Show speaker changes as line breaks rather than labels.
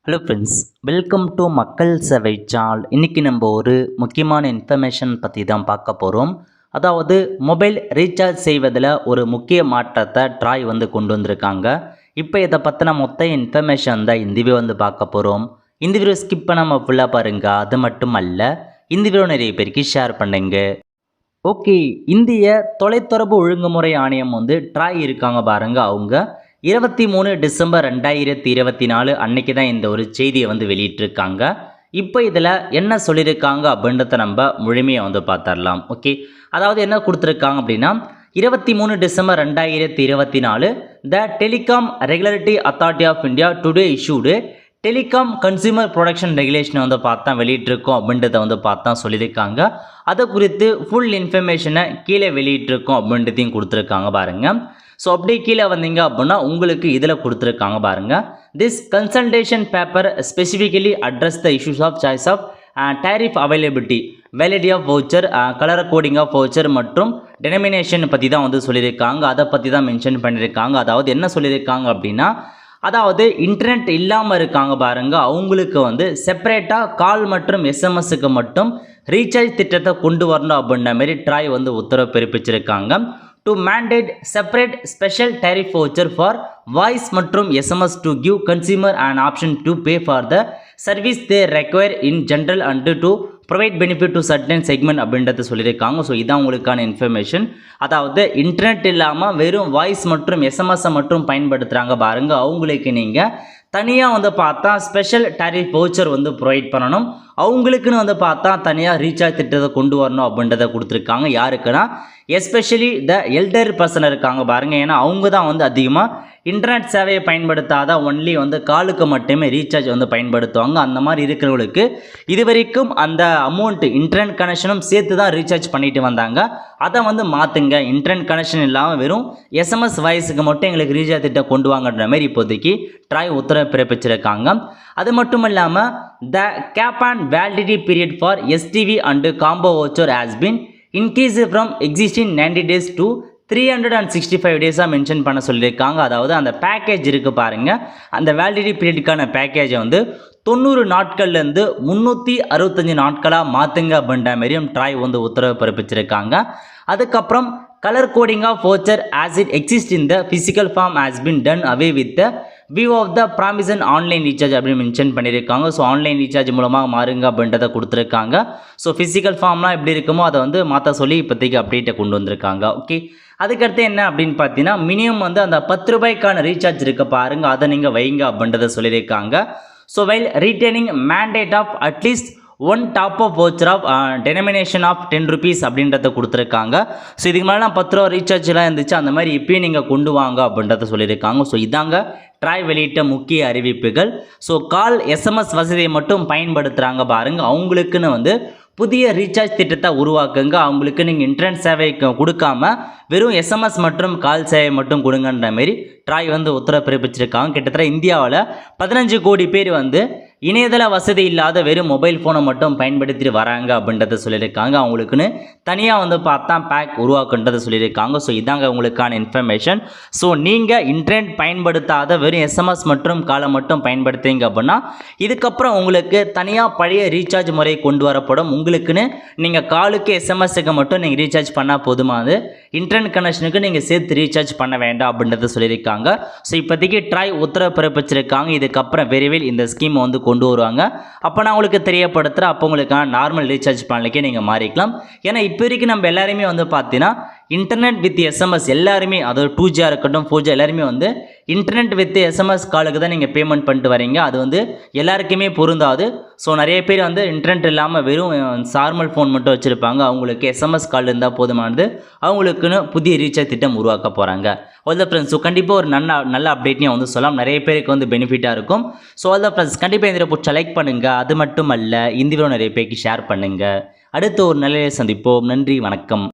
Hello friends, welcome to மக்கள் சேவை channel. இன்றைக்கி நம்ம ஒரு முக்கியமான இன்ஃபர்மேஷன் பற்றி தான் பார்க்க போகிறோம். அதாவது மொபைல் ரீசார்ஜ் செய்வதில் ஒரு முக்கிய மாற்றத்தை ட்ராய் கொண்டு வந்திருக்காங்க. இப்போ இதை பற்றின மொத்த இன்ஃபர்மேஷன் தான் இந்த வீடியோ பார்க்க போகிறோம். இந்த வீடியோ ஸ்கிப் பண்ணாமல் ஃபுல்லாக பாருங்கள். அது மட்டும் அல்ல, இந்த வீடியோ நிறைய பேருக்கு ஷேர் பண்ணுங்க. ஓகே, இந்திய தொலைத்தொடர்பு ஒழுங்குமுறை ஆணையம் ட்ராய் இருக்காங்க பாருங்க. அவங்க 23 டிசம்பர் 2024 அன்னைக்கு தான் இந்த ஒரு செய்தியை வெளியிட்டிருக்காங்க. இப்போ இதில் என்ன சொல்லியிருக்காங்க அப்படின்றத நம்ம முழுமையாக பார்த்துடலாம். ஓகே, அதாவது என்ன கொடுத்துருக்காங்க அப்படின்னா, 23 December 2024 the telecom regulatory authority of India today issued telecom consumer protection ரெகுலேஷனை பார்த்தா வெளியிட்டிருக்கோம் அப்படின்றத பார்த்தா சொல்லியிருக்காங்க. அதை குறித்து ஃபுல் இன்ஃபர்மேஷனை கீழே வெளியிட்டிருக்கோம் அப்படின்றதையும் கொடுத்துருக்காங்க பாருங்கள். ஸோ அப்படியே கீழே வந்தீங்க அப்படின்னா உங்களுக்கு இதில் கொடுத்துருக்காங்க பாருங்கள். This consultation paper specifically address the issues of choice of tariff availability, validity of voucher, colour coding of voucher மற்றும் டெனமினேஷன் பற்றி தான் சொல்லியிருக்காங்க. அதை பற்றி தான் மென்ஷன் பண்ணியிருக்காங்க. அதாவது என்ன சொல்லியிருக்காங்க அப்படின்னா, அதாவது இன்டர்நெட் இல்லாமல் இருக்காங்க பாருங்க, அவங்களுக்கு செப்பரேட்டாக கால் மற்றும் எஸ்எம்எஸ்க்கு மட்டும் ரீசார்ஜ் திட்டத்தை கொண்டு வரணும் அப்படின்ற மாதிரி ட்ராய் உத்தரவு பிறப்பிச்சிருக்காங்க. To mandate separate special tariff voucher for voice மற்றும் SMS to give consumer and option to pay for the service they require in general and to provide benefit to certain segment அப்படின்றத சொல்லியிருக்காங்க. So இதான் உங்களுக்கான information. அதாவது internet இல்லாமல் வெறும் voice மற்றும் எஸ்எம்எஸ்ஸை மட்டும் பயன்படுத்துகிறாங்க பாருங்க, அவங்களுக்கு நீங்கள் தனியாக பார்த்தா ஸ்பெஷல் டேரிஃப் வவுச்சர் ப்ரொவைட் பண்ணணும். அவங்களுக்குன்னு பார்த்தா தனியாக ரீசார்ஜ் திட்டத்தை கொண்டு வரணும் அப்படின்றத கொடுத்துருக்காங்க. யாருக்குன்னா எஸ்பெஷலி த எல்டர் பர்சன் இருக்காங்க பாருங்கள். ஏன்னா அவங்க தான் அதிகமாக இன்டர்நெட் சேவையை பயன்படுத்தாத ஒன்லி காலுக்கு மட்டுமே ரீசார்ஜ் பயன்படுத்துவாங்க. அந்த மாதிரி இருக்கிறவங்களுக்கு இது வரைக்கும் அந்த அமௌண்ட் இன்டர்நெட் கனெக்ஷனும் சேர்த்து தான் ரீசார்ஜ் பண்ணிட்டு வந்தாங்க. அதை மாற்றுங்க, இன்டர்நெட் கனெக்ஷன் இல்லாமல் வெறும் எஸ்எம்எஸ் வாய்ஸுக்கு மட்டும் எங்களுக்கு ரீசார்ஜ் திட்டம் கொண்டு வாங்கன்ற மாதிரி இப்போதைக்கு ட்ராய் உத்தரவு பிறப்பிச்சிருக்காங்க. அது மட்டும் இல்லாமல் the cap and validity period for STV and combo voucher has been increase from existing 90 days to 365 டேஸாக மென்ஷன் பண்ண சொல்லியிருக்காங்க. அதாவது அந்த பேக்கேஜ் இருக்குது பாருங்கள், அந்த வேலிடிட்டி பீரியடுக்கான பேக்கேஜை 90 நாட்கள்லேருந்து 365 நாட்களாக மாற்றுங்க அப்படின்ற மாதிரியும் ட்ராய் உத்தரவு பிறப்பிச்சிருக்காங்க. அதுக்கப்புறம் colour coding of voucher as it exist in the physical form has been done away with the view of the promotion online recharge அப்படின்னு மென்ஷன் பண்ணியிருக்காங்க. ஸோ ஆன்லைன் ரீசார்ஜ் மூலமாக மாறுங்க அப்படின்றத கொடுத்துருக்காங்க. ஸோ ஃபிசிக்கல் ஃபார்ம்லாம் எப்படி இருக்குமோ அதை மாற்ற சொல்லி இப்போதைக்கு அப்டேட்டை கொண்டு வந்திருக்காங்க. ஓகே, அதுக்கடுத்து என்ன அப்படின்னு பார்த்தீங்கன்னா, மினிமம் அந்த 10 ரூபாய்க்கான ரீசார்ஜ் இருக்க பாருங்க, அதை நீங்கள் வைங்க அப்படின்றத சொல்லியிருக்காங்க. So while retaining mandate of at least one top of voucher of denomination of 10 rupees அப்படின்றத கொடுத்துருக்காங்க. ஸோ இதுக்கு மேலாம் 10 ரூபா ரீசார்ஜ்லாம் இருந்துச்சு, அந்த மாதிரி இப்பயும் நீங்கள் கொண்டு வாங்க அப்படின்றத சொல்லியிருக்காங்க. ஸோ இதாங்க ட்ராய் வெளியிட்ட முக்கிய அறிவிப்புகள். ஸோ கால் எஸ்எம்எஸ் வசதியை மட்டும் பயன்படுத்துகிறாங்க பாருங்கள், அவங்களுக்குன்னு புதிய ரீசார்ஜ் திட்டத்தை உருவாக்குங்க. அவங்களுக்கு நீங்கள் இன்டர்நெட் சேவை கொடுக்காம வெறும் எஸ்எம்எஸ் மற்றும் கால் சேவை மட்டும் கொடுங்கன்ற மாரி ட்ராய் உத்தரவு பிறப்பிச்சிருக்காங்க. கிட்டத்தட்ட இந்தியாவில் 15 கோடி பேர் இணையதள வசதி இல்லாத வெறும் மொபைல் ஃபோனை மட்டும் பயன்படுத்திட்டு வராங்க அப்படின்றத சொல்லியிருக்காங்க. அவங்களுக்குன்னு தனியாக பார்த்தா பேக் உருவாக்குன்றதை சொல்லியிருக்காங்க. ஸோ இதாங்க உங்களுக்கான இன்ஃபர்மேஷன். ஸோ நீங்கள் இன்டர்நெட் பயன்படுத்தாத வெறும் எஸ்எம்எஸ் மற்றும் காலை மட்டும் பயன்படுத்துங்க அப்படின்னா இதுக்கப்புறம் உங்களுக்கு தனியாக பழைய ரீசார்ஜ் முறை கொண்டு வரப்படும். உங்களுக்குன்னு நீங்கள் காலுக்கு எஸ்எம்எஸ்க்கு மட்டும் நீங்கள் ரீசார்ஜ் பண்ணால் போதுமானது, இன்டர்நெட் கனெக்ஷனுக்கு நீங்கள் சேர்த்து ரீசார்ஜ் பண்ண வேண்டாம் அப்படின்றத சொல்லியிருக்காங்க. ஸோ இப்போதைக்கு ட்ராய் உத்தரவு பிறப்பிச்சிருக்காங்க. இதுக்கப்புறம் விரைவில் இந்த ஸ்கீம் கொண்டு வருவாங்க. அப்போ நான் உங்களுக்கு தெரியப்படுத்துகிறேன். அப்போ உங்களுக்கான நார்மல் ரீசார்ஜ் பிளானுக்கே நீங்கள் மாறிக்கலாம். ஏன்னா இப்போ வரைக்கும் நம்ம எல்லாருமே பார்த்தீங்கன்னா இன்டர்நெட் வித் எஸ்எம்எஸ் எல்லாருமே, அதாவது 2G இருக்கட்டும் 4G எல்லாருமே இன்டர்நெட் வித் எஸ்எம்எஸ் காலுக்கு தான் நீங்கள் பேமெண்ட் பண்ணிட்டு வரீங்க. அது எல்லாருக்குமே பொருந்தாது. ஸோ நிறைய பேர் இன்டர்நெட் இல்லாமல் வெறும் நார்மல் ஃபோன் மட்டும் வச்சுருப்பாங்க. அவங்களுக்கு எஸ்எம்எஸ் கால் இருந்தால் போதுமானது. அவங்களுக்குன்னு புதிய ரீசார்ஜ் திட்டம் உருவாக்க போகிறாங்க. ஆல் த ஃப்ரெண்ட்ஸ், ஸோ கண்டிப்பாக ஒரு நல்ல அப்டேட்னே சொல்லலாம். நிறைய பேருக்கு பெனிஃபிட்டாக இருக்கும். ஸோ ஆல் த ஃப்ரெண்ட்ஸ், கண்டிப்பாக இந்த பிடிச்ச லைக் பண்ணுங்கள். அது மட்டும் அல்ல, இந்த வீடியோ நிறைய பேருக்கு ஷேர் பண்ணுங்கள். அடுத்து ஒரு நல்ல சந்திப்போம். நன்றி, வணக்கம்.